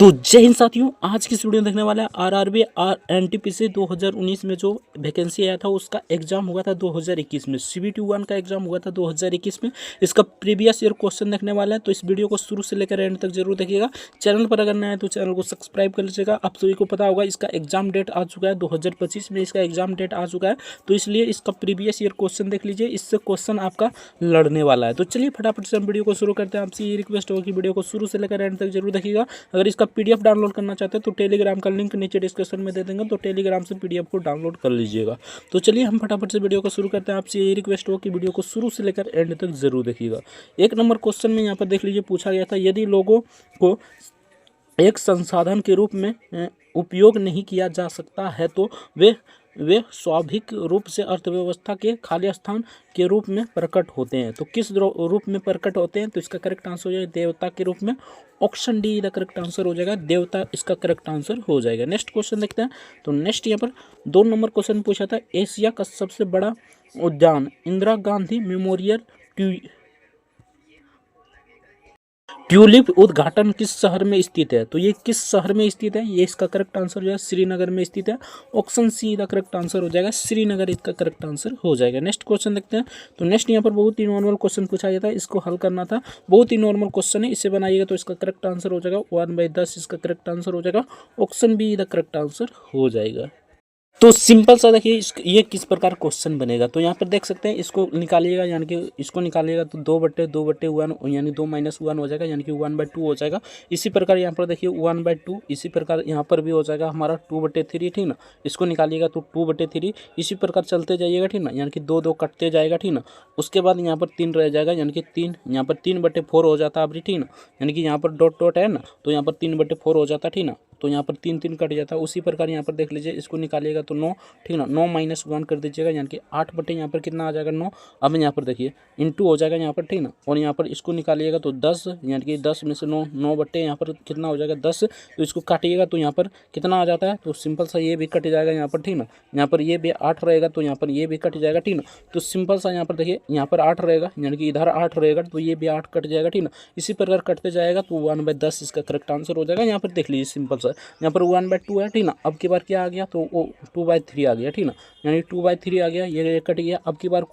तो जय हिंद साथियों, आज की इस वीडियो में देखने वाला है आरआरबी एनटीपीसी 2019 में जो वैकेंसी आया था उसका एग्जाम हुआ था 2021 में। सीबीटी 1 का एग्जाम हुआ था 2021 में। इसका प्रीवियस ईयर क्वेश्चन देखने वाला है, तो इस वीडियो को शुरू से लेकर एंड तक जरूर देखिएगा। चैनल पर अगर नया है तो चैनल को सब्सक्राइब कर लीजिएगा। आप सभी को पता होगा इसका एग्जाम डेट आ चुका है, 2025 में इसका एग्जाम डेट आ चुका है, तो इसलिए इसका प्रीवियस ईयर क्वेश्चन देख लीजिए, इससे क्वेश्चन आपका लड़ने वाला है। तो चलिए फटाफट से हम वीडियो को शुरू करते हैं। आपसे ये रिक्वेस्ट होगा कि वीडियो को शुरू से लेकर एंड तक जरूर देखिएगा। अगर इसका पीडीएफ डाउनलोड करना चाहते हैं तो टेलीग्राम का लिंक नीचे डिस्क्रिप्शन में दे देंगे, तो टेलीग्राम से पीडीएफ को डाउनलोड कर लीजिएगा। तो चलिए हम फटाफट से वीडियो को शुरू करते हैं। आपसे ये रिक्वेस्ट हो कि वीडियो को शुरू से लेकर एंड तक जरूर देखिएगा। एक नंबर क्वेश्चन में यहाँ पर देख लीजिए, पूछा गया था यदि लोगों को एक संसाधन के रूप में उपयोग नहीं किया जा सकता है तो वे स्वाभाविक रूप से अर्थव्यवस्था के खाली स्थान के रूप में प्रकट होते हैं। तो किस रूप में प्रकट होते हैं? तो इसका करेक्ट आंसर हो जाएगा देवता के रूप में। Option D the correct answer हो जाएगा, देवता इसका करेक्ट आंसर हो जाएगा। नेक्स्ट क्वेश्चन देखते हैं। तो नेक्स्ट यहाँ पर 2 नंबर क्वेश्चन पूछा था, एशिया का सबसे बड़ा उद्यान इंदिरा गांधी मेमोरियल ट्यूलिप उद्घाटन किस शहर में स्थित है? तो ये किस शहर में स्थित है? ये इसका करेक्ट आंसर हो जाएगा श्रीनगर में स्थित है। ऑप्शन सी का करेक्ट आंसर हो जाएगा, श्रीनगर इसका करेक्ट आंसर हो जाएगा। नेक्स्ट क्वेश्चन देखते हैं। तो नेक्स्ट यहाँ पर बहुत ही नॉर्मल क्वेश्चन पूछा गया था, इसको हल करना था। बहुत ही नॉर्मल क्वेश्चन है, इसे बनाइएगा तो इसका करेक्ट आंसर हो जाएगा 1/10 इसका करेक्ट आंसर हो जाएगा। Option be the correct answer हो जाएगा। तो सिंपल सा देखिए ये किस प्रकार क्वेश्चन बनेगा। तो यहाँ पर देख सकते हैं, इसको निकालिएगा, यानी कि इसको निकालिएगा तो 2/1 यानी 2 - 1 हो जाएगा, यानी कि 1/2 हो जाएगा। इसी प्रकार यहाँ पर देखिए 1/2, इसी प्रकार यहाँ पर भी हो जाएगा हमारा 2/3, ठीक ना। इसको निकालिएगा तो 2/3, इसी प्रकार चलते जाइएगा, ठीक ना, यानी कि 2 कटते जाएगा, ठीक ना। उसके बाद यहाँ पर 3 रह जाएगा, यानी कि 3 यहाँ पर 3/4 हो जाता है अभी, ठीक ना, यानी कि यहाँ पर डॉट है ना, तो यहाँ पर 3/4 हो जाता है, ठीक ना। तो यहाँ पर 3 कट जाता है। उसी प्रकार यहाँ पर देख लीजिए, इसको निकालिएगा तो 9, ठीक ना, 9 - 1 कर दीजिएगा, यानी कि 8/, यहाँ पर कितना आ जाएगा 9। अब यहाँ पर देखिए इंटू हो जाएगा यहाँ पर, ठीक ना, और यहाँ पर इसको निकालिएगा तो 10, यानी कि 10 में से 9/, यहाँ पर कितना हो जाएगा 10। तो इसको काटिएगा तो यहाँ पर कितना आ जाता है, तो सिंपल सा ये भी कट जाएगा यहाँ पर, ठीक ना। यहाँ पर ये भी 8 रहेगा तो यहाँ पर ये भी कट जाएगा, ठीक ना। तो सिंपल सा यहाँ पर देखिए यहाँ पर 8 रहेगा, यानी कि इधर 8 रहेगा तो ये भी 8 कट जाएगा, ठीक ना। इसी प्रकार कटते जाएगा तो 1/10 इसका करेक्ट आंसर हो जाएगा। यहाँ पर देख लीजिए सिंपल सा यहाँ पर 1/2 है, ठीक ना। अब की बार क्या आ गया तो वो 2/3 आ गया, ठीक ना, यानी 2/3 आ गया, ये कट गया। अब की बार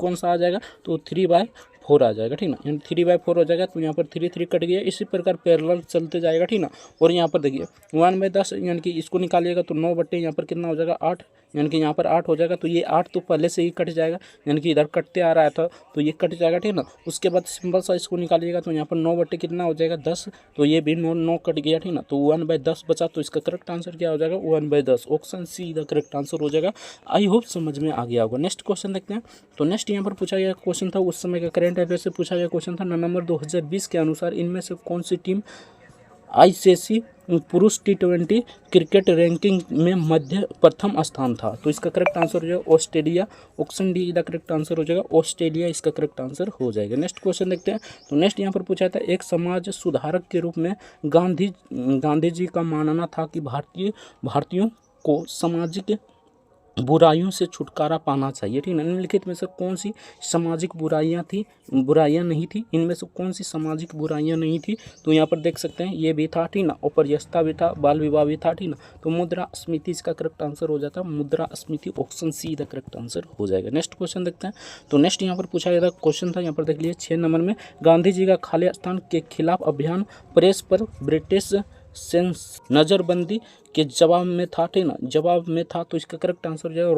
कौन सा आ जाएगा तो 3/4 आ जाएगा, ठीक ना, यानी 3/4 हो जाएगा। तो यहाँ पर 3 कट गया। इसी प्रकार पैरेलल चलते जाएगा, ठीक ना। और यहाँ पर देखिए 1/10, यानी कि इसको निकालिएगा तो 9/, यहाँ पर कितना हो जाएगा 8, यानी कि यहाँ पर 8 हो जाएगा। तो ये 8 तो पहले से ही कट जाएगा, यानी कि इधर कटते आ रहा था तो ये कट जाएगा, ठीक ना। उसके बाद सिंपल सा इसको निकालिएगा तो यहाँ पर 9/, कितना हो जाएगा 10, तो ये भी 9 कट गया, ठीक ना। तो 1/10 बचा, तो इसका करेक्ट आंसर क्या हो जाएगा 1/10। Option see the correct answer हो जाएगा। आई होप समझ में आ गया होगा। नेक्स्ट क्वेश्चन देखते हैं। तो नेक्स्ट यहाँ पर पूछा गया क्वेश्चन था, उस समय का करंट अफेयर से पूछा गया क्वेश्चन था। नवंबर 2020 के अनुसार इनमें से कौन सी टीम आईसीसी पुरुष T20 क्रिकेट रैंकिंग में मध्य प्रथम स्थान था? तो इसका करेक्ट आंसर हो जाएगा ऑस्ट्रेलिया। ऑप्शन डी का करेक्ट आंसर हो जाएगा ऑस्ट्रेलिया, इसका करेक्ट आंसर हो जाएगा। नेक्स्ट क्वेश्चन देखते हैं। तो नेक्स्ट यहाँ पर पूछा था, एक समाज सुधारक के रूप में गांधी जी का मानना था कि भारतीयों को सामाजिक बुराइयों से छुटकारा पाना चाहिए, ठीक है। निम्नलिखित में से कौन सी सामाजिक बुराइयां नहीं थी? इनमें से कौन सी सामाजिक बुराइयां नहीं थी? तो यहाँ पर देख सकते हैं ये भी था, ठीक ना, अपरयस्ता भी था, बाल विवाह भी था, ठीक ना। तो मुद्रास्फीति इसका करेक्ट आंसर हो जाता है मुद्रास्फीति। Option see the correct answer हो जाएगा। नेक्स्ट क्वेश्चन देखते हैं। तो नेक्स्ट यहाँ पर पूछा गया था क्वेश्चन था, यहाँ पर देख लीजिए 6 नंबर में, गांधी जी का खालिस्तान के खिलाफ अभियान प्रेस पर ब्रिटिश नज़रबंदी के जवाब में था, ठीक ना, जवाब में था। तो इसका करेक्ट आंसर हो जाएगा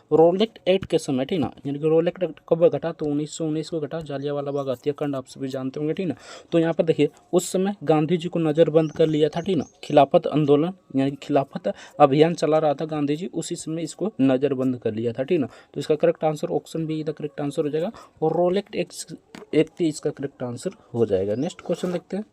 रोलेट एक्ट के समय, ठीक ना, यानी कि रोलेट एक्ट कब घटा तो 1919 को घटा, जालियांवाला बाग हत्याकांड आप सभी जानते होंगे, ठीक ना। तो यहाँ पर देखिए उस समय गांधी जी को नज़रबंद कर लिया था, ठीक ना, खिलाफत आंदोलन यानी कि खिलाफत अभियान चला रहा था गांधी जी, उसी समय इसको नज़रबंद कर लिया था, ठीक ना। तो इसका correct answer option be the correct answer हो जाएगा, और रोलेट एक्ट इसका करेक्ट आंसर हो जाएगा। नेक्स्ट क्वेश्चन देखते हैं।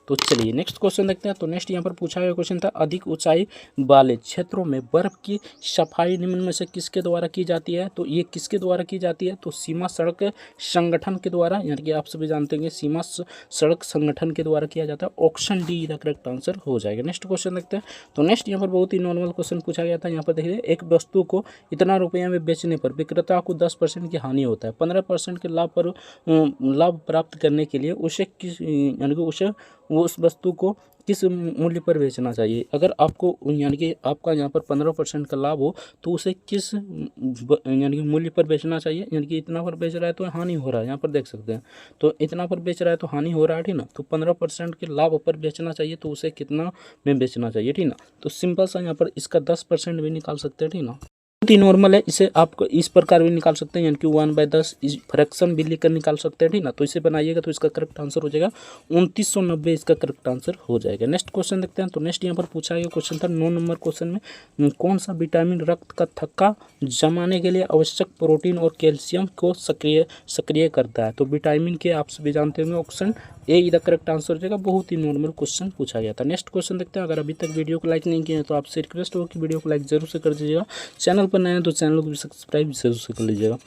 तो चलिए नेक्स्ट क्वेश्चन देखते हैं। तो नेक्स्ट यहाँ पर पूछा गया क्वेश्चन था, अधिक ऊंचाई वाले क्षेत्रों में बर्फ की सफाई निम्न में से किसके द्वारा की जाती है? तो ये किसके द्वारा की जाती है? तो सीमा सड़क संगठन के द्वारा, यानी कि आप सभी जानते होंगे सीमा सड़क संगठन के द्वारा किया जाता है। Option D the correct answer हो जाएगा। नेक्स्ट क्वेश्चन देखते हैं। तो नेक्स्ट यहाँ पर बहुत ही नॉर्मल क्वेश्चन पूछा गया था। यहाँ पर देखिए, एक वस्तु को इतना रुपये में बेचने पर विक्रेता को 10% की हानि होता है, 15% के लाभ प्राप्त करने के लिए उसे यानी कि उसे वो उस वस्तु को किस मूल्य पर बेचना चाहिए। अगर आपको यानी कि आपका यहाँ पर 15% का लाभ हो तो उसे किस यानी कि मूल्य पर बेचना चाहिए। यानी कि इतना पर बेच रहा है तो हानि हो रहा है, यहाँ पर देख सकते हैं। तो इतना पर बेच रहा है तो हानि हो रहा है, ठीक ना। तो 15% के लाभ पर बेचना चाहिए तो उसे कितना में बेचना चाहिए, ठीक ना। तो सिंपल सा यहाँ पर इसका 10% भी निकाल सकते हैं, ठीक ना। बहुत ही नॉर्मल है, इसे आप इस प्रकार भी निकाल सकते हैं, यानी कि 1/10 इस फ्रैक्शन भी लेकर निकाल सकते हैं, ठीक ना। तो इसे बनाइएगा तो इसका करेक्ट आंसर हो जाएगा 2990, इसका करेक्ट आंसर हो जाएगा। नेक्स्ट क्वेश्चन देखते हैं। तो नेक्स्ट यहाँ पर पूछा गया क्वेश्चन था 9 नंबर क्वेश्चन में, कौन सा विटामिन रक्त का थक्का जमाने के लिए आवश्यक प्रोटीन और कैल्शियम को सक्रिय करता है। तो विटामिन के आप सभी जानते होंगे, ऑप्शन ए इधर करेक्ट आंसर हो जाएगा। बहुत ही नॉर्मल क्वेश्चन पूछा गया था। नेक्स्ट क्वेश्चन देखते हैं। अगर अभी तक वीडियो को लाइक नहीं किया है तो आपसे रिक्वेस्ट हो कि वीडियो को लाइक जरूर से कर दीजिएगा। चैनल पर नए हैं तो चैनल को भी सब्सक्राइब जरूर से कर लीजिएगा।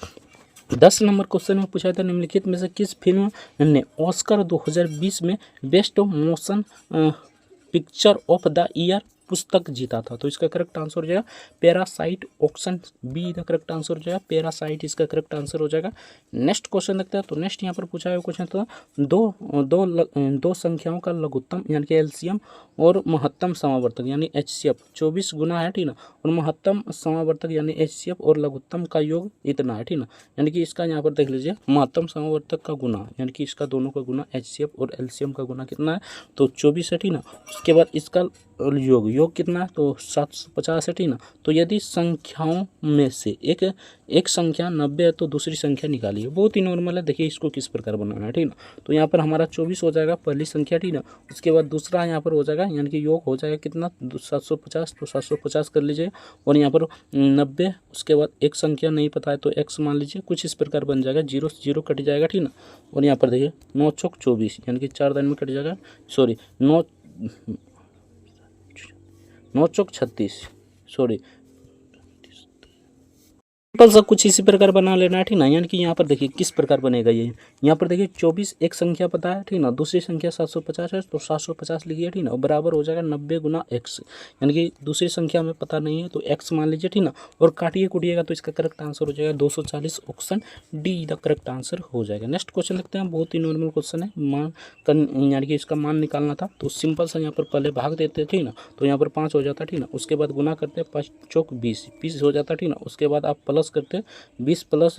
10 नंबर क्वेश्चन में पूछा था, निम्नलिखित में से किस फिल्म ने ऑस्कर 2020 में best motion picture of the year पुस्तक जीता था। तो इसका करेक्ट आंसर हो जाएगा पैरासाइट, ऑप्शन बी का करेक्ट आंसर हो जाएगा पैरासाइट, इसका करेक्ट आंसर हो जाएगा। नेक्स्ट क्वेश्चन देखते हैं। तो नेक्स्ट यहाँ पर पूछा है क्वेश्चन था दो संख्याओं का लघुत्तम यानी कि एलसीएम और महत्तम समावर्तक यानी एचसीएफ 24 गुना है, ठीक ना। और महत्तम समावर्तक यानी एचसीएफ और लघुत्तम का योग इतना है, ठीक ना। यानी कि इसका यहाँ पर देख लीजिए, महत्तम समावर्तक का गुना यानी कि इसका दोनों का गुना एचसीएफ और एलसीएम का गुना कितना है, तो 24 है, ठीक ना। उसके बाद इसका योग कितना है, तो 750 है, ठीक ना। तो यदि संख्याओं में से एक संख्या 90 है तो दूसरी संख्या निकालिए। बहुत ही नॉर्मल है, देखिए इसको किस प्रकार बनाना है, ठीक ना। तो यहाँ पर हमारा 24 हो जाएगा पहली संख्या, ठीक ना। उसके बाद दूसरा यहाँ पर हो जाएगा यानी कि योग हो जाएगा कितना 750, तो 750 कर लीजिए। और यहाँ पर 90, उसके बाद एक संख्या नहीं पता है तो x मान लीजिए, कुछ इस प्रकार बन जाएगा, 0 से 0 कट जाएगा, ठीक ना। और यहाँ पर देखिए 9 चौक 24 यानी कि 4 दिन में कट जाएगा, सॉरी 9 चौक 36, सॉरी सिंपल सा कुछ इसी प्रकार बना लेना है, ठीक ना। यानी कि यहाँ पर देखिए किस प्रकार बनेगा ये। यहाँ पर देखिए 24 एक संख्या पता है, ठीक ना। दूसरी संख्या 750 है तो 750 लिखिए, ठीक ना। और बराबर हो जाएगा 90 गुना x, यानी कि दूसरी संख्या में पता नहीं है तो x मान लीजिए, ठीक ना। और काटिए कूटिएगा तो इसका करेक्ट आंसर हो जाएगा 240, option D the correct answer हो जाएगा। नेक्स्ट क्वेश्चन देखते हैं। बहुत ही नॉर्मल क्वेश्चन है, यानी कि इसका मान निकालना था। तो सिंपल सा यहाँ पर पहले भाग देते, ठीक ना। तो यहाँ पर 5 हो जाता, ठीक ना। उसके बाद गुना करते 5 चौक 20 हो जाता, ठीक ना। उसके बाद आप प्लस करते 20 प्लस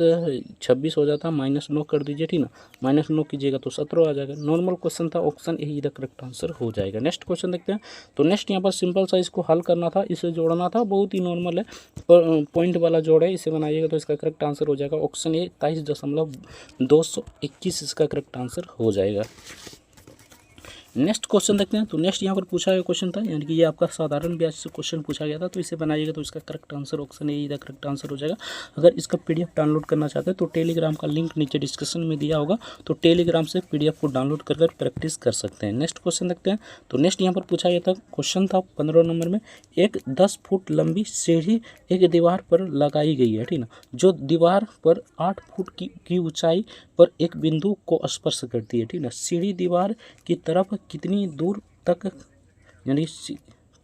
26 हो जाता, -9 कर दीजिए, ठीक ना। -9 कीजिएगा तो 17 आ जाएगा। नॉर्मल क्वेश्चन था, ऑप्शन ए इधर करेक्ट आंसर हो जाएगा। नेक्स्ट क्वेश्चन देखते हैं। तो नेक्स्ट यहाँ पर सिंपल सा इसको हल करना था, इसे जोड़ना था, बहुत ही नॉर्मल है, पॉइंट वाला जोड़ है, इसे बनाइएगा तो इसका करेक्ट आंसर हो जाएगा ऑप्शन ए 23.221, इसका करेक्ट आंसर हो जाएगा। नेक्स्ट क्वेश्चन देखते हैं। तो नेक्स्ट यहाँ पर पूछा गया क्वेश्चन था, यानी कि ये आपका साधारण ब्याज से क्वेश्चन पूछा गया था, तो इसे बनाइएगा तो इसका करेक्ट आंसर ऑप्शन ए इधर करेक्ट आंसर हो जाएगा। अगर इसका पीडीएफ डाउनलोड करना चाहते हैं तो टेलीग्राम का लिंक नीचे डिस्क्रिप्शन में दिया होगा, तो टेलीग्राम से पीडीएफ को डाउनलोड कर प्रैक्टिस कर सकते हैं। नेक्स्ट क्वेश्चन देखते हैं। तो नेक्स्ट यहाँ पर पूछा गया था क्वेश्चन था 15 नंबर में, एक 10 फुट लंबी सीढ़ी एक दीवार पर लगाई गई है, ठीक ना, जो दीवार पर 8 फुट की ऊंचाई पर एक बिंदु को स्पर्श करती है, ठीक ना। सीढ़ी दीवार की तरफ कितनी दूर तक यानी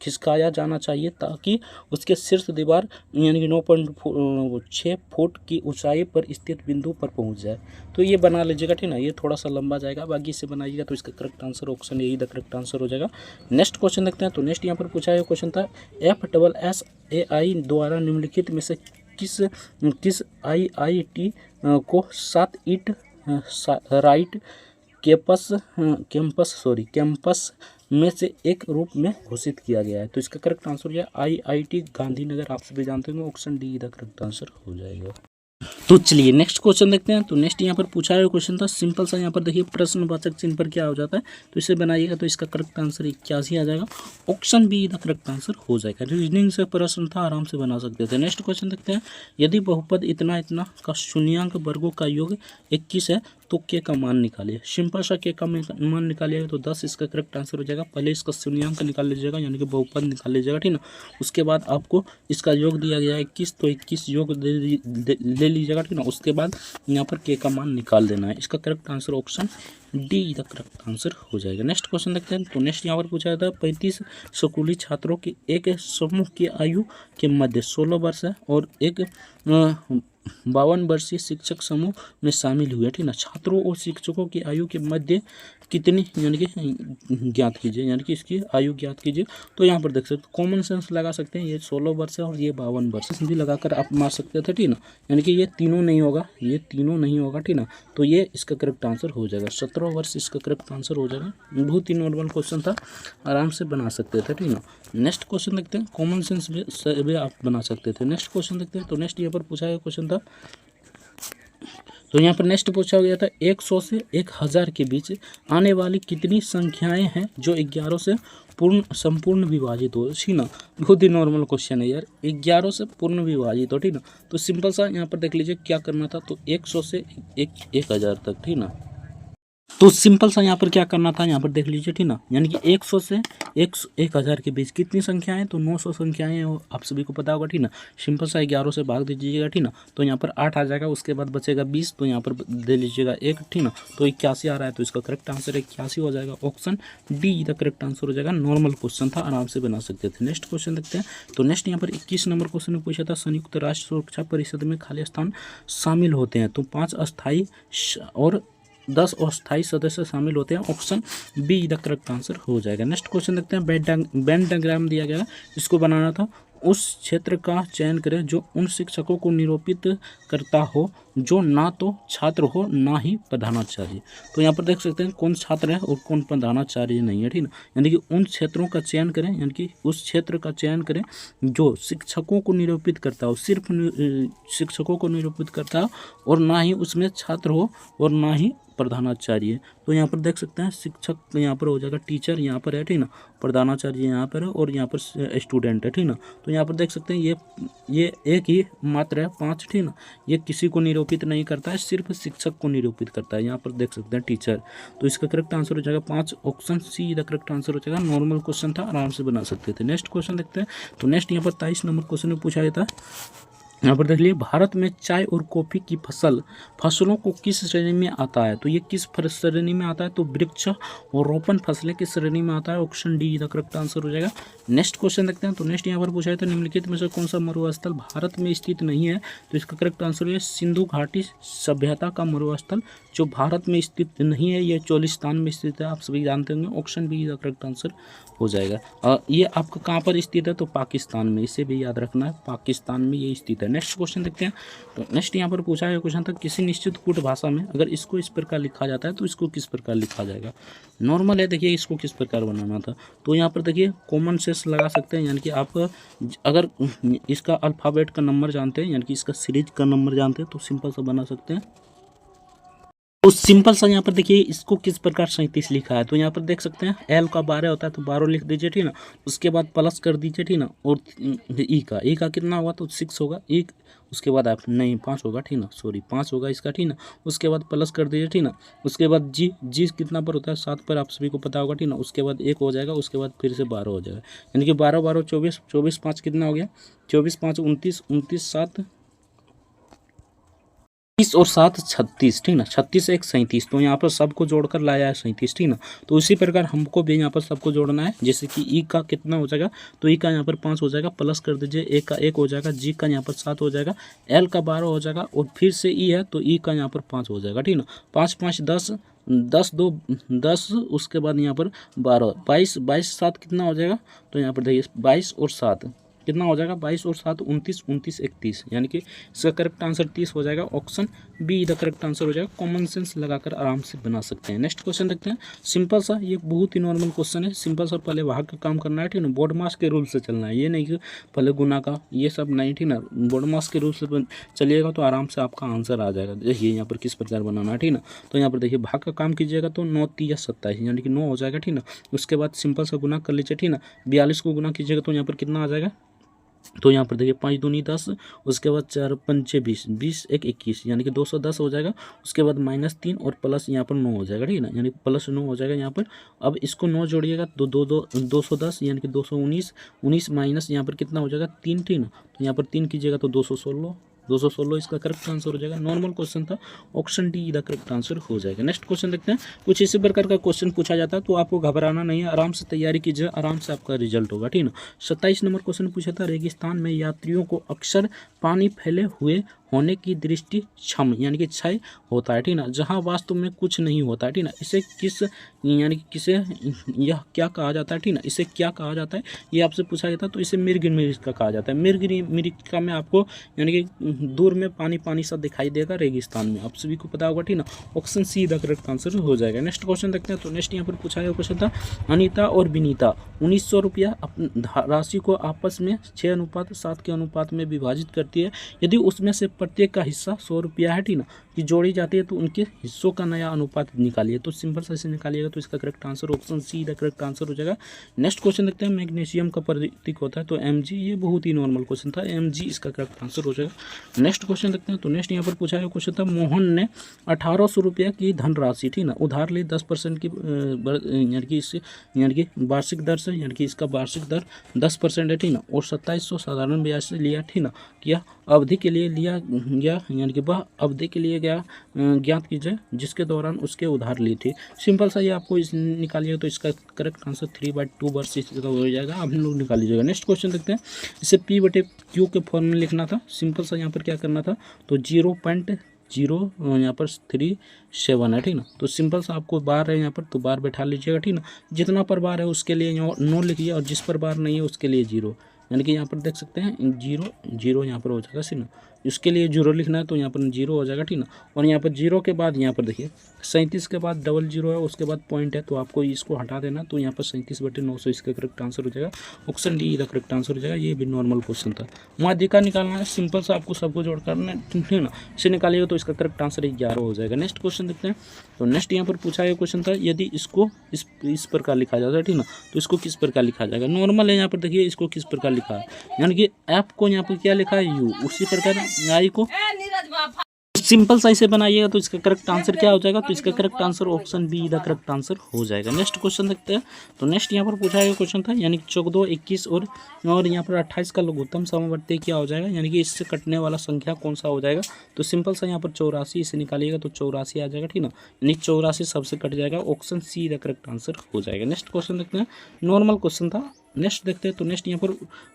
खिसकाया जाना चाहिए ताकि उसके शीर्ष दीवार यानी कि 9.6 फुट की ऊंचाई पर स्थित बिंदु पर पहुंच जाए। तो ये बना लीजिएगा, ठीक ना। ये थोड़ा सा लंबा जाएगा, बाकी इसे बनाइएगा तो इसका correct answer option A the correct answer हो जाएगा। नेक्स्ट क्वेश्चन देखते हैं। तो नेक्स्ट यहाँ पर पूछा गया क्वेश्चन था FSSAI द्वारा निम्नलिखित में से किस IIT को 7 ईट राइट कैंपस में से एक रूप में घोषित किया गया है। तो इसका करेक्ट आंसर हो जाएगा IIT गांधीनगर, आप सभी जानते होंगे, ऑप्शन डी इधर करेक्ट आंसर हो जाएगा। तो चलिए नेक्स्ट क्वेश्चन देखते हैं। तो नेक्स्ट यहाँ पर पूछा गया क्वेश्चन था सिंपल सा, यहाँ पर देखिए प्रश्नवाचक चिन्ह पर क्या हो जाता है, तो इसे बनाइएगा तो इसका करेक्ट आंसर 81 आ जाएगा, option be the correct answer हो जाएगा। रीजनिंग से प्रश्न था, आराम से बना सकते थे। नेक्स्ट क्वेश्चन देखते हैं। यदि बहुपद इतना का शून्यांक वर्गों का योग 21 है तो के का मान निकालिए। सिंपल सा के का मान निकालिएगा तो 10 इसका करेक्ट आंसर हो जाएगा। पहले इसका शून्यांक निकाल लीजिएगा यानी कि बहुपद निकाल लीजिएगा, ठीक ना। उसके बाद आपको इसका योग दिया गया है 21, तो 21 योग ले लीजिएगा, ठीक ना। उसके बाद यहाँ पर के का मान निकाल देना है। इसका correct answer option D the correct answer हो जाएगा। नेक्स्ट क्वेश्चन देखते हैं। तो नेक्स्ट यहाँ पर पूछा जाता है 35 स्कूली छात्रों की एक समूह की आयु के मध्य 16 वर्ष है और एक 52 वर्षीय शिक्षक समूह में शामिल हुए, ठीक ना। छात्रों और शिक्षकों की आयु के मध्य कितनी यानी कि ज्ञात कीजिए, यानी कि इसकी आयु ज्ञात कीजिए। तो यहाँ पर देख सकते हो कॉमन सेंस लगा सकते हैं, ये 16 वर्ष है और ये 52 वर्ष भी लगाकर आप मार सकते थे, ठीक ना। यानी कि ये तीनों नहीं होगा, ये तीनों नहीं होगा, ठीक ना। तो ये इसका करेक्ट आंसर हो जाएगा, 17 वर्ष इसका करेक्ट आंसर हो जाएगा। बहुत ही नॉर्मल क्वेश्चन था, आराम से बना सकते थे, ठीक ना। नेक्स्ट क्वेश्चन देखते हैं, कॉमन सेंस भी आप बना सकते थे। नेक्स्ट क्वेश्चन देखते हैं। तो नेक्स्ट यहाँ पर पूछा गया क्वेश्चन था, तो यहाँ पर नेक्स्ट पूछा गया था 100 से 1000 के बीच आने वाली कितनी संख्याएं हैं जो 11 से संपूर्ण विभाजित हो, ठीक ना। बहुत ही नॉर्मल क्वेश्चन है यार, 11 से पूर्ण विभाजित हो, ठीक ना। तो सिंपल सा यहाँ पर देख लीजिए क्या करना था, तो 100 से 1000 तक, ठीक ना। तो सिंपल सा यहाँ पर क्या करना था, यहाँ पर देख लीजिए, ठीक ना। यानी कि 100 से 1000 के बीच कितनी संख्याएं, तो 900 संख्याएं हैं, आप सभी को पता होगा, ठीक ना। सिंपल सा 11 से भाग दीजिएगा, ठीक ना। तो यहाँ पर 8 आ जाएगा, उसके बाद बचेगा 20, तो यहाँ पर दे लीजिएगा 1, ठीक ना। तो 81 आ रहा है, तो इसका करेक्ट आंसर 81 हो जाएगा। Option D the correct answer हो जाएगा। नॉर्मल क्वेश्चन था, आराम से बना सकते थे। नेक्स्ट क्वेश्चन देखते हैं। तो नेक्स्ट यहाँ पर 21 नंबर क्वेश्चन में पूछा था, संयुक्त राष्ट्र सुरक्षा परिषद में खाली स्थान शामिल होते हैं, तो 5 अस्थायी और 10 अस्थायी सदस्य शामिल होते हैं। Option be the correct answer हो जाएगा। नेक्स्ट क्वेश्चन देखते हैं। वेन डायग्राम दिया गया है, इसको बनाना था। उस क्षेत्र का चयन करें जो उन शिक्षकों को निरूपित करता हो जो ना तो छात्र हो ना ही प्रधानाचार्य। तो यहाँ पर देख सकते हैं कौन छात्र है और कौन प्रधानाचार्य नहीं है, ठीक ना। यानी कि उन क्षेत्रों का चयन करें, यानी कि उस क्षेत्र का चयन करें जो शिक्षकों को निरूपित करता हो, सिर्फ शिक्षकों को निरूपित करता हो और ना ही उसमें छात्र हो और ना ही प्रधानाचार्य। तो यहाँ पर देख सकते हैं शिक्षक यहाँ पर हो जाएगा, टीचर यहाँ पर है, ठीक ना। प्रधानाचार्य यहाँ पर है और यहाँ पर स्टूडेंट है, ठीक ना। तो यहाँ पर देख सकते हैं ये एक ही मात्र है 5, ठीक ना। ये किसी को निरूपित नहीं करता है, सिर्फ शिक्षक को निरूपित करता है। यहाँ पर देख सकते हैं टीचर। तो इसका करेक्ट आंसर हो जाएगा 5, option see the correct answer हो जाएगा। नॉर्मल क्वेश्चन था, आराम से बना सकते थे। नेक्स्ट क्वेश्चन देखते हैं। तो नेक्स्ट यहाँ पर 23 नंबर क्वेश्चन में पूछा गया था, यहाँ पर देख लीजिए, भारत में चाय और कॉफ़ी की फसलों को किस श्रेणी में आता है, तो ये किस श्रेणी में आता है, तो वृक्ष और रोपण फसलें किस श्रेणी में आता है। Option D the correct answer हो जाएगा। नेक्स्ट क्वेश्चन देखते हैं। तो नेक्स्ट यहाँ पर पूछा है, तो निम्नलिखित में से कौन सा मरुस्थल भारत में स्थित नहीं है, तो इसका करेक्ट आंसर है सिंधु घाटी सभ्यता का मरुस्थल जो भारत में स्थित नहीं है, ये चोलिस्तान में स्थित है, आप सभी जानते होंगे। Option be the correct answer हो जाएगा। ये आपका कहाँ पर स्थित है, तो पाकिस्तान में, इसे भी याद रखना है, पाकिस्तान में ये स्थित है। नेक्स्ट क्वेश्चन देखते हैं। तो नेक्स्ट यहाँ पर पूछा है क्वेश्चन था, किसी निश्चित कूट भाषा में अगर इसको इस प्रकार लिखा जाता है तो इसको किस प्रकार लिखा जाएगा। नॉर्मल है, देखिए इसको किस प्रकार बनाना था। तो यहाँ पर देखिए कॉमन सेंस लगा सकते हैं, यानी कि आप अगर इसका अल्फ़ाबेट का नंबर जानते हैं, यानी कि इसका सीरीज का नंबर जानते हैं, तो सिंपल सा बना सकते हैं। तो सिंपल सा यहाँ पर देखिए इसको किस प्रकार 37 लिखा है। तो यहाँ पर देख सकते हैं एल का 12 होता है, तो 12 लिख दीजिए, ठीक ना। उसके बाद प्लस कर दीजिए, ठीक ना। और ई का कितना होगा, तो 6 होगा। ई उसके बाद आप नहीं 5 होगा, ठीक ना, सॉरी 5 होगा इसका, ठीक ना। उसके बाद प्लस कर दीजिए, ठीक ना। उसके बाद जी कितना पर होता है, 7 पर, आप सभी को पता होगा, ठीक ना। उसके बाद 1 हो जाएगा, उसके बाद फिर से 12 हो जाएगा, यानी कि 12 12 24, 24 5 कितना हो गया, 24 5 29, 29 7 30 और 7 36, ठीक ना। 36 1 37, तो यहाँ पर सबको जोड़कर लाया है 37, ठीक ना। तो इसी प्रकार हमको भी यहाँ पर सबको जोड़ना है, जैसे कि ई का कितना हो जाएगा, तो ई का यहाँ पर 5 हो जाएगा, प्लस कर दीजिए, ए का 1 हो जाएगा, जी का यहाँ पर 7 हो जाएगा, एल का 12 हो जाएगा, और फिर से ई है तो ई का यहाँ पर 5 हो जाएगा, ठीक ना। 5 5 10, 10 2 10, उसके बाद यहाँ पर 12 22, 22 7 कितना हो जाएगा, तो यहाँ पर देखिए 22 और 7 कितना हो जाएगा, 22 और 7 29, 29 31, यानी कि इसका करेक्ट आंसर 30 हो जाएगा। Option be the correct answer हो जाएगा। कॉमन सेंस लगाकर आराम से बना सकते हैं। नेक्स्ट क्वेश्चन देखते हैं। सिंपल सा, ये बहुत ही नॉर्मल क्वेश्चन है। सिंपल सा पहले भाग का काम करना है, ठीक ना। बोर्ड मास के रूल से चलना है, ये नहीं कि पहले गुना का ये सब नहीं, ठीक ना। बोर्ड मास के रूल से चलिएगा तो आराम से आपका आंसर आ जाएगा। देखिए यहाँ पर किस प्रकार बनाना है, ठीक ना। तो यहाँ पर देखिए भाग का काम कीजिएगा तो 9 3 27, यानी कि 9 हो जाएगा, ठीक ना। उसके बाद सिंपल सा गुना कर लीजिए, ठीक ना। 42 को गुना कीजिएगा तो यहाँ पर कितना आ जाएगा, तो यहाँ पर देखिए 5 दूनी 10, उसके बाद 4 पंचे 20, 20 1 21, यानी कि 210 हो जाएगा। उसके बाद -3 और प्लस यहाँ पर 9 हो जाएगा, ठीक है ना, यानी प्लस 9 हो जाएगा यहाँ पर। अब इसको 9 जोड़िएगा तो 210, यानी कि 219, 19 माइनस यहाँ पर कितना हो जाएगा 3, ठीक ना। तो यहाँ पर 3 कीजिएगा तो 216 इसका करेक्ट आंसर हो जाएगा। नॉर्मल क्वेश्चन था, option D the correct answer हो जाएगा। नेक्स्ट क्वेश्चन देखते हैं। कुछ इसी प्रकार का क्वेश्चन पूछा जाता है, तो आपको घबराना नहीं है, आराम से तैयारी कीजिए, आराम से आपका रिजल्ट होगा, ठीक ना। 27 नंबर क्वेश्चन पूछा था, रेगिस्तान में यात्रियों को अक्सर पानी फैले हुए होने की दृष्टि क्षम यानी कि क्षय होता है, ठीक ना, जहाँ वास्तव में कुछ नहीं होता है, ठीक ना, इसे किस यानी कि किसे यह क्या कहा जाता है, ठीक ना, इसे क्या कहा जाता है ये आपसे पूछा जाता है। तो इसे मृग मृग कहा जाता है। मृग में आपको यानी कि दूर में पानी पानी सा दिखाई देगा रेगिस्तान में, आप सभी को पता होगा, ठीक ना। Option see the correct answer हो जाएगा। नेक्स्ट क्वेश्चन देखते हैं। तो नेक्स्ट यहाँ पर पूछा गया क्वेश्चन था, अनीता और विनीता 1900 रुपया राशि को आपस में 6:7 के अनुपात में विभाजित करती है। यदि उसमें से प्रत्येक का हिस्सा 100 रुपया है, ठीक ना, कि जोड़ी जाती है तो उनके हिस्सों का नया अनुपात निकालिए। तो सिंपल से निकालिएगा तो इसका correct answer option see the correct answer हो जाएगा। नेक्स्ट क्वेश्चन देखते हैं, मैग्नीशियम का प्रतीक होता है तो Mg, ये बहुत ही नॉर्मल क्वेश्चन था, Mg इसका करेक्ट आंसर हो जाएगा। नेक्स्ट क्वेश्चन देखते हैं। तो नेक्स्ट यहाँ पर पूछा गया क्वेश्चन था, मोहन ने 1800 रुपया की धनराशि, ठीक ना, उधार ली 10% की यानी कि वार्षिक दर से, यानी कि इसका वार्षिक दर 10% है, ठीक ना, और 2700 साधारण ब्याज से लिया, ठीक ना, किया अवधि के लिए लिया गया, यानी कि वह अवधि के लिए गया ज्ञात कीजिए जिसके दौरान उसके उधार ली थी। सिंपल सा ये आपको इस निकालिएगा तो इसका करेक्ट आंसर 3/2 वर्ष हो जाएगा, आप लोग निकाल लीजिएगा। नेक्स्ट क्वेश्चन देखते हैं, इसे P/Q के फॉर्म में लिखना था। सिंपल सा यहाँ पर क्या करना था, तो 0.0 यहाँ पर 37 है, ठीक ना, तो सिंपल सा आपको बार है यहाँ पर तो बार बैठा लीजिएगा, ठीक ना, जितना पर बार है उसके लिए यहाँ 9 लिखिए और जिस पर बार नहीं है उसके लिए 0, यानी कि यहाँ पर देख सकते हैं 0 यहाँ पर हो जाएगा, ठीक ना, उसके लिए 0 लिखना है तो यहाँ पर 0 हो जाएगा, ठीक ना, और यहाँ पर 0 के बाद यहाँ पर देखिए 37 के बाद 00 है, उसके बाद पॉइंट है तो आपको इसको हटा देना, तो यहाँ पर 37/900 इसका करेक्ट आंसर हो जाएगा। ऑप्शन डी का करेक्ट आंसर हो जाएगा। ये भी नॉर्मल क्वेश्चन था। माध्यिका निकालना है, सिंपल सा आपको सबको जोड़ करना है, ठीक है ना, इसे निकालिएगा तो इसका करेक्ट आंसर 11 हो जाएगा। नेक्स्ट क्वेश्चन देखते हैं। तो नेक्स्ट यहाँ पर पूछा गया क्वेश्चन था, यदि इसको इस प्रकार लिखा जाता है, ठीक ना, तो इसको किस प्रकार लिखा जाएगा। नॉर्मल है, यहाँ पर देखिए इसको किस प्रकार लिखा है, यानी कि एफ को यहाँ पर क्या लिखा है यू, उसी प्रकार आई को सिंपल सा इसे बनाइएगा तो इसका करेक्ट आंसर क्या हो जाएगा, तो इसका correct answer option be the correct answer हो जाएगा। नेक्स्ट क्वेश्चन देखते हैं। तो नेक्स्ट यहाँ पर पूछा गया क्वेश्चन था, यानी 14, 21 और यहाँ पर 28 का लघुत्तम समवर्ती क्या हो जाएगा, यानी कि इससे कटने वाला संख्या कौन सा हो जाएगा। तो सिंपल सा यहाँ पर 84 इसे निकालिएगा तो 84 आ जाएगा, ठीक ना, यानी 84 सबसे कट जाएगा। Option see the correct answer हो जाएगा। नेक्स्ट क्वेश्चन देखते हैं, नॉर्मल क्वेश्चन था। नेक्स्ट देखते हैं। तो नेक्स्ट यहाँ पर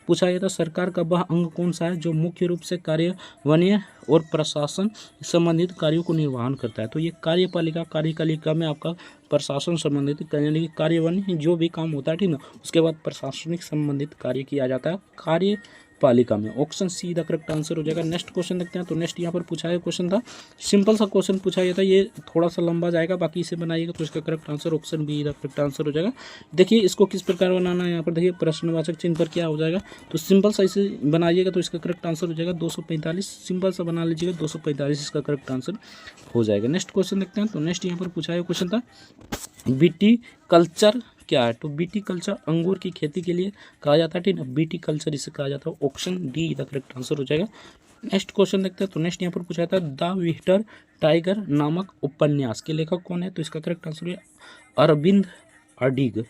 पूछा गया था, सरकार का वह अंग कौन सा है जो मुख्य रूप से कार्यान्वयन और प्रशासन संबंधित कार्यों को निर्वहन करता है। तो ये कार्यपालिका में आपका प्रशासन संबंधित यानी कि कार्यान्वयन जो भी काम होता है, ठीक ना, उसके बाद प्रशासनिक संबंधित कार्य किया जाता है कार्यपालिका में। Option see the correct answer हो जाएगा। नेक्स्ट क्वेश्चन देखते हैं। तो नेक्स्ट यहाँ पर पूछा गया क्वेश्चन था, सिंपल सा क्वेश्चन पूछा गया था, ये थोड़ा सा लंबा जाएगा, बाकी इसे बनाइएगा तो इसका correct answer option be the correct answer हो जाएगा। देखिए इसको किस प्रकार बनाना है, यहाँ पर देखिए प्रश्नवाचक चिन्ह पर क्या हो जाएगा, तो सिंपल सा इसे बनाइएगा तो इसका करेक्ट आंसर हो जाएगा 245। सिंपल सा बना लीजिएगा 245 इसका करेक्ट आंसर हो जाएगा। नेक्स्ट क्वेश्चन देखते हैं। तो नेक्स्ट यहाँ पर पूछा गया क्वेश्चन था, विटीकल्चर क्या है। तो विटीकल्चर अंगूर की खेती के लिए कहा जाता है, ठीक है, विटीकल्चर इसे कहा जाता है। Option D the correct answer हो जाएगा। नेक्स्ट क्वेश्चन देखते हैं। तो नेक्स्ट यहाँ पर पूछा था, द विक्टर टाइगर नामक उपन्यास के लेखक कौन है। तो इसका करेक्ट आंसर है अरविंद अडिग।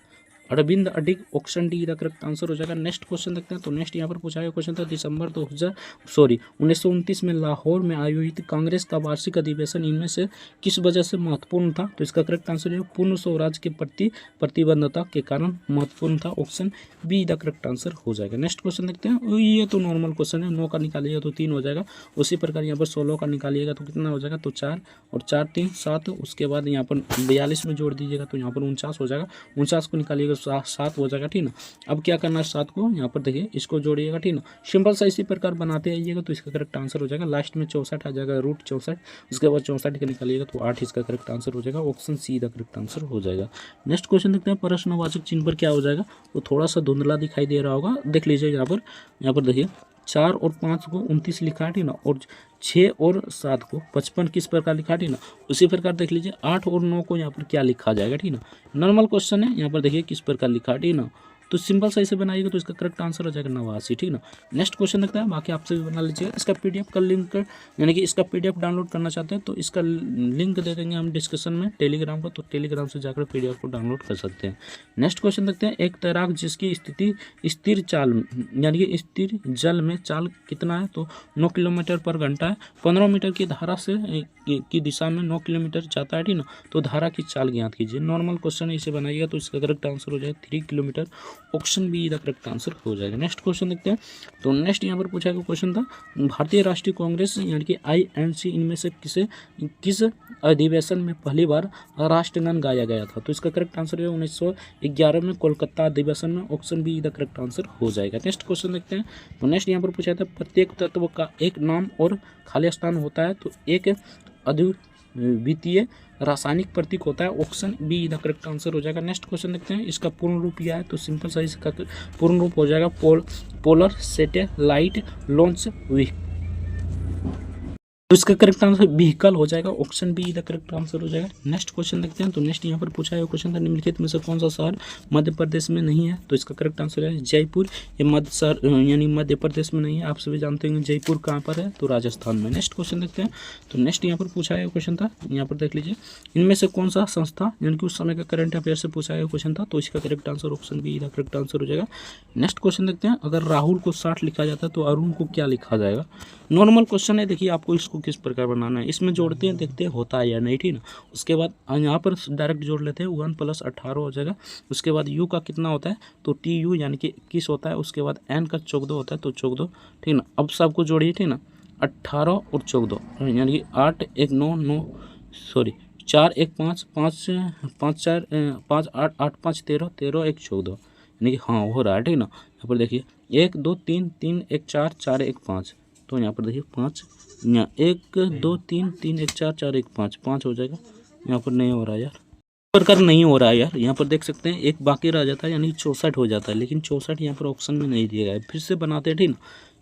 Option D the correct answer हो जाएगा। नेक्स्ट क्वेश्चन देखते हैं। तो नेक्स्ट यहाँ पर पूछा गया क्वेश्चन था, दिसंबर 1929 में लाहौर में आयोजित कांग्रेस का वार्षिक अधिवेशन इनमें से किस वजह से महत्वपूर्ण था। तो इसका करेक्ट आंसर है पूर्ण स्वराज के प्रति प्रतिबद्धता के कारण महत्वपूर्ण था। Option be the correct answer हो जाएगा। नेक्स्ट क्वेश्चन देखते हैं। ये तो नॉर्मल क्वेश्चन है, 9 का निकालिएगा तो 3 हो जाएगा। उसी प्रकार यहाँ पर 16 का निकालिएगा तो कितना हो जाएगा, तो 4 और 4 3 7। उसके बाद यहाँ पर 42 में जोड़ दीजिएगा तो यहाँ पर 49 हो जाएगा। 49 को निकालिएगा 7 हो जाएगा, ठीक ना। अब क्या करना है, 7 को यहाँ पर देखिए इसको जोड़िएगा, ठीक ना। सिंपल सा इसी प्रकार बनाते आइएगा तो इसका करेक्ट आंसर हो जाएगा। लास्ट में 64 आ जाएगा, रूट 64। उसके बाद 64 का निकालिएगा तो 8 इसका करेक्ट आंसर हो जाएगा। Option see the correct answer हो जाएगा। नेक्स्ट क्वेश्चन देखते हैं, प्रश्नवाचक चिन्ह पर क्या हो जाएगा। वो थोड़ा सा धुंधला दिखाई दे रहा होगा, देख लीजिए यहाँ पर देखिए 4 और 5 को 29 लिखा है, ठीक ना, और 6 और 7 को 55 किस प्रकार लिखा है, ठीक ना। उसी प्रकार देख लीजिए 8 और 9 को यहाँ पर क्या लिखा जाएगा, ठीक ना। नॉर्मल क्वेश्चन है, यहाँ पर देखिए किस प्रकार लिखा है, ठीक ना। तो सिंपल सा इसे बनाइएगा तो इसका करेक्ट आंसर हो जाएगा 89, ठीक ना। नेक्स्ट क्वेश्चन देखते हैं, बाकी आपसे भी बना लीजिएगा। इसका पीडीएफ का लिंक यानी कि इसका पीडीएफ डाउनलोड करना चाहते हैं तो इसका लिंक दे देंगे हम डिस्क्रिप्शन में टेलीग्राम का, तो टेलीग्राम से जाकर पीडीएफ को डाउनलोड कर सकते हैं। नेक्स्ट क्वेश्चन देखते हैं, एक तैराक जिसकी स्थिति स्थिर चाल यानी कि स्थिर जल में चाल कितना है, तो 9 किलोमीटर पर घंटा है। 15 मीटर की धारा से की दिशा में 9 किलोमीटर जाता है, ठीक ना। तो धारा की चाल ज्ञात कीजिए। नॉर्मल क्वेश्चन है, इसे बनाइएगा तो इसका करेक्ट आंसर हो जाएगा 3 kilometre option be the correct answer हो जाएगा। नेक्स्ट क्वेश्चन देखते हैं। तो नेक्स्ट यहाँ पर पूछा गया क्वेश्चन था, भारतीय राष्ट्रीय कांग्रेस यानी कि INC इनमें से किस अधिवेशन में पहली बार राष्ट्रगान गाया गया था? तो इसका करेक्ट आंसर है 1911 में कोलकाता अधिवेशन में। Option be the correct answer हो जाएगा। नेक्स्ट क्वेश्चन देखते हैं। तो नेक्स्ट यहाँ पर पूछा था, प्रत्येक तत्व का एक नाम और खाली स्थान होता है तो एक अद्वितीय रासायनिक प्रतीक होता है। Option be the correct answer हो जाएगा। नेक्स्ट क्वेश्चन देखते हैं। इसका पूर्ण रूप क्या है? तो सिंपल सा इसका पूर्ण रूप हो जाएगा पोलर सैटेलाइट लॉन्च व्हीकल। तो इसका करेक्ट आंसर व्हीकल हो जाएगा। Option be the correct answer हो जाएगा। नेक्स्ट क्वेश्चन देखते हैं। तो नेक्स्ट यहाँ पर पूछा है क्वेश्चन था, निम्नलिखित में से कौन सा शहर मध्य प्रदेश में नहीं है? तो इसका करेक्ट आंसर है जयपुर। ये मध्य प्रदेश में नहीं है। आप सभी जानते हैं जयपुर कहाँ पर है? तो राजस्थान में। नेक्स्ट क्वेश्चन देखते हैं। तो नेक्स्ट यहाँ पर पूछा है क्वेश्चन था, यहाँ पर देख लीजिए, इनमें से कौन सा संस्था यानी कि उस समय का करंट अफेयर से पूछा गया क्वेश्चन था। तो इसका correct answer option be the correct answer हो जाएगा। नेक्स्ट क्वेश्चन देखते हैं। अगर राहुल को 60 लिखा जाता है तो अरुण को क्या लिखा जाएगा? नॉर्मल क्वेश्चन है, देखिए आपको इसको किस प्रकार बनाना है, इसमें जोड़ते हैं, देखते हैं होता है या नहीं, ठीक ना। उसके बाद यहाँ पर डायरेक्ट जोड़ लेते हैं, 1 + 18 हो जाएगा। उसके बाद यू का कितना होता है? तो TU यानी कि 21 होता है। उसके बाद N का 14 होता है, तो 14, ठीक ना। अब सबको जोड़िए, ठीक ना। 18 और 14 यानी कि 8 1 9 9 सॉरी 4 1 5 5 5 4 5 8 8 5 13 13 1 14 यानी कि हाँ हो रहा है, ठीक ना। यहाँ पर देखिए 1 2 3 3 1 4 4 1 5, तो यहाँ पर देखिए 5, यहाँ 1 2 3 3 1 4 4 1 5 5 हो जाएगा। यहाँ पर नहीं हो रहा है यार, प्रकार नहीं हो रहा है यार। यहाँ पर देख सकते हैं एक बाकी रह जाता है यानी 64 हो जाता है, लेकिन 64 यहाँ पर ऑप्शन में नहीं दिया गया है। फिर से बनाते हैं, ठीक ना।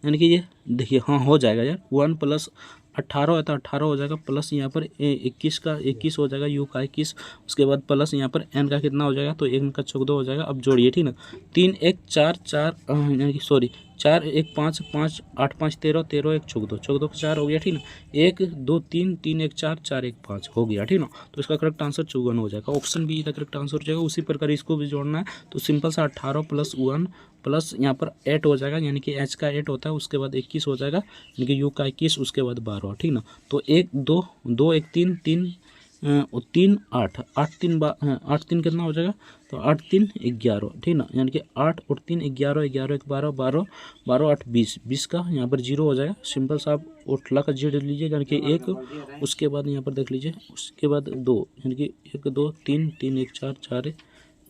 यानी कि ये देखिए हाँ हो जाएगा यार। 1 + 18 है तो 18 हो जाएगा, प्लस यहाँ पर 21 का 21 हो जाएगा, यू का 21। उसके बाद प्लस यहाँ पर N का कितना हो जाएगा? तो 1 का 14 हो जाएगा। अब जोड़िए, ठीक ना। 3 1 4 4 यानी कि सॉरी 4 1 5 5 8 5 13 13 1 14 14 का 4 हो गया, ठीक ना। 1 2 3 3 1 4 4 1 5 हो गया, ठीक ना। तो इसका करेक्ट आंसर 54 हो जाएगा। ऑप्शन बी का करेक्ट आंसर हो जाएगा। उसी प्रकार इसको भी जोड़ना है, तो सिंपल सा 18 + 1 प्लस यहाँ पर 8 हो जाएगा, यानी कि H का 8 होता है। उसके बाद 21 हो जाएगा, यानी कि U का 21, उसके बाद 12, ठीक ना। तो 1 2 2 1 3 3 3 8 8 3 8 3 कितना हो जाएगा? तो 8 3 11, ठीक ना। यानी कि 8 और 3 11 11 1 12 12 12 8 20 20 का यहाँ पर 0 हो जाएगा। सिंपल सा आप उठला का 0 लीजिए, यानी कि 1। उसके बाद यहाँ पर देख लीजिए, उसके बाद 2, यानी कि 1 2 3 3 1 4 4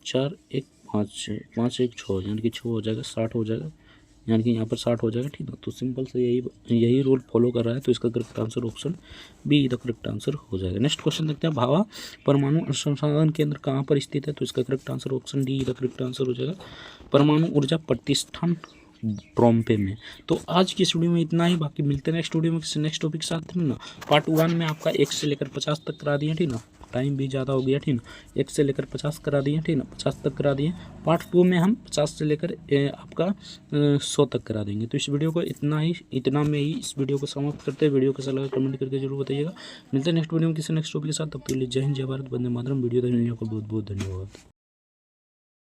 4 1 5 5 1 6, यानी कि 6 हो जाएगा, 60 हो जाएगा, यानी कि यहाँ पर 60 हो जाएगा, ठीक है। तो सिंपल से यही रूल फॉलो कर रहा है। तो इसका correct answer option be the correct answer हो जाएगा। नेक्स्ट क्वेश्चन देखते हैं, भाभा परमाणु अनुसंधान केंद्र कहाँ पर स्थित है? तो इसका correct answer option D the correct answer हो जाएगा, परमाणु ऊर्जा प्रतिष्ठान ट्रोम्पे में। तो आज की इस वीडियो में इतना ही, बाकी मिलते हैं नेक्स्ट वीडियो में किसी नेक्स्ट टॉपिक के साथ, ठीक ना। पार्ट 1 में आपका 1 से लेकर 50 तक करा दिए, ठीक ना। टाइम भी ज़्यादा हो गया, ठीक ना। 1 से लेकर 50 करा दिए, ठीक ना, 50 तक करा दिए। पार्ट 2 में हम 50 से लेकर आपका 100 तक करा देंगे। तो इस वीडियो को इतना में ही इस वीडियो को समाप्त करते हैं। वीडियो कैसा लगा कमेंट करके जरूर बताइएगा। मिलते हैं नेक्स्ट वीडियो में किसी नेक्स्ट टॉपिक के साथ, तब तक के लिए जय हिंद, जय भारत, वंदे मातरम। वीडियो देखने के लिए बहुत बहुत धन्यवाद।